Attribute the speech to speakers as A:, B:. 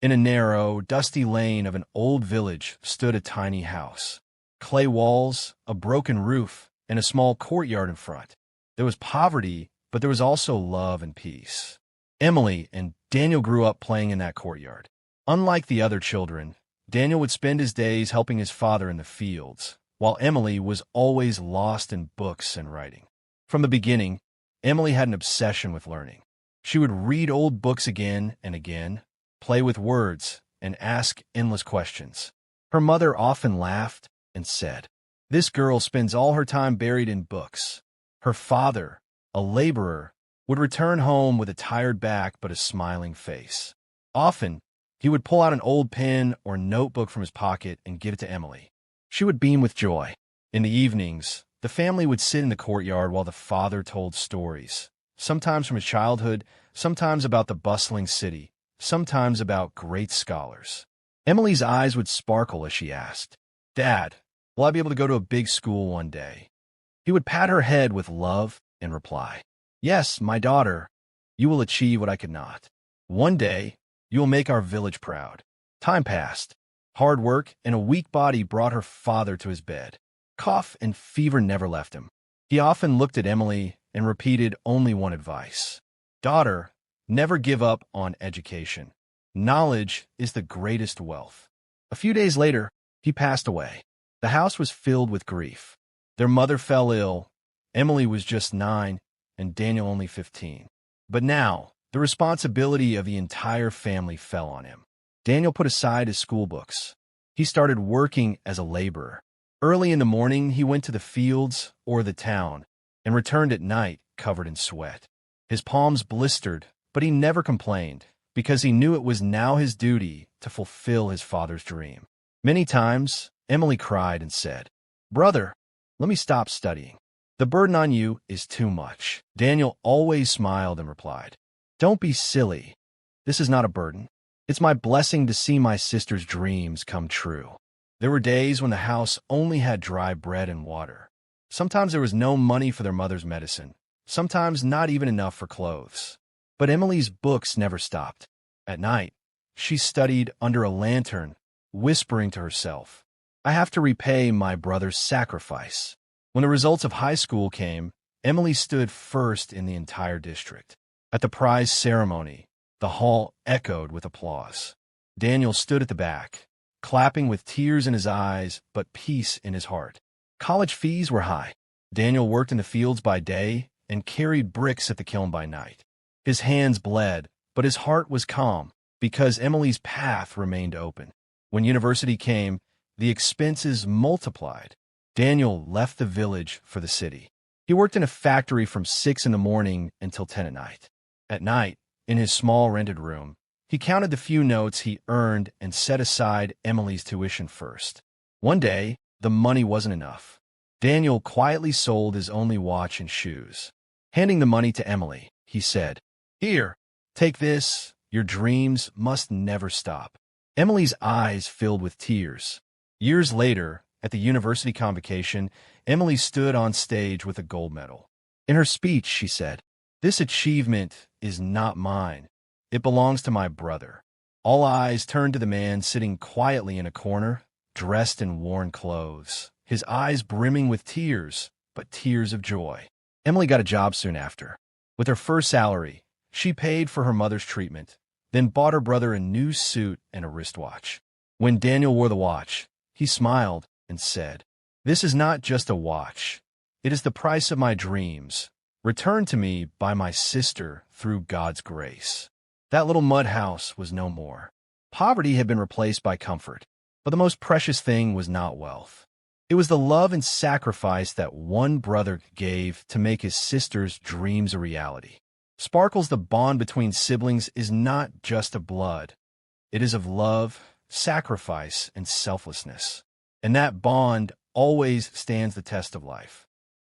A: In a narrow, dusty lane of an old village stood a tiny house. Clay walls, a broken roof, and a small courtyard in front. There was poverty, but there was also love and peace. Emily and Daniel grew up playing in that courtyard. Unlike the other children, Daniel would spend his days helping his father in the fields, while Emily was always lost in books and writing. From the beginning, Emily had an obsession with learning. She would read old books again and again, play with words, and ask endless questions. Her mother often laughed and said, "This girl spends all her time buried in books." Her father, a laborer, would return home with a tired back but a smiling face. Often, he would pull out an old pen or notebook from his pocket and give it to Emily. She would beam with joy. In the evenings, the family would sit in the courtyard while the father told stories, sometimes from his childhood, sometimes about the bustling city, sometimes about great scholars. Emily's eyes would sparkle as she asked, "Dad, will I be able to go to a big school one day?" He would pat her head with love and reply, "Yes, my daughter, you will achieve what I could not. One day, you will make our village proud." Time passed. Hard work and a weak body brought her father to his bed. Cough and fever never left him. He often looked at Emily and repeated only one advice: "Daughter, never give up on education. Knowledge is the greatest wealth." A few days later, he passed away. The house was filled with grief. Their mother fell ill. Emily was just 9, and Daniel only 15. But now, the responsibility of the entire family fell on him. Daniel put aside his school books. He started working as a laborer. Early in the morning, he went to the fields or the town and returned at night covered in sweat. His palms blistered, but he never complained because he knew it was now his duty to fulfill his father's dream. Many times, Emily cried and said, "Brother, let me stop studying. The burden on you is too much." Daniel always smiled and replied, "Don't be silly. This is not a burden. It's my blessing to see my sister's dreams come true." There were days when the house only had dry bread and water. Sometimes there was no money for their mother's medicine, sometimes not even enough for clothes. But Emily's books never stopped. At night, she studied under a lantern, whispering to herself, "I have to repay my brother's sacrifice." When the results of high school came, Emily stood first in the entire district. At the prize ceremony, the hall echoed with applause. Daniel stood at the back, clapping with tears in his eyes but peace in his heart. College fees were high. Daniel worked in the fields by day and carried bricks at the kiln by night. His hands bled, but his heart was calm because Emily's path remained open. When university came, the expenses multiplied. Daniel left the village for the city. He worked in a factory from 6 in the morning until 10 at night. At night, in his small rented room, he counted the few notes he earned and set aside Emily's tuition first. One day, the money wasn't enough. Daniel quietly sold his only watch and shoes. Handing the money to Emily, he said, "Here, take this. Your dreams must never stop." Emily's eyes filled with tears. Years later, at the university convocation, Emily stood on stage with a gold medal. In her speech, she said, "This achievement is not mine. It belongs to my brother." All eyes turned to the man sitting quietly in a corner, dressed in worn clothes, his eyes brimming with tears, but tears of joy. Emily got a job soon after. With her first salary, she paid for her mother's treatment, then bought her brother a new suit and a wristwatch. When Daniel wore the watch, he smiled and said, "This is not just a watch. It is the price of my dreams, returned to me by my sister through God's grace." That little mud house was no more. Poverty had been replaced by comfort, but the most precious thing was not wealth. It was the love and sacrifice that one brother gave to make his sister's dreams a reality. Sparkles, the bond between siblings is not just of blood. It is of love, sacrifice, and selflessness. And that bond always stands the test of life.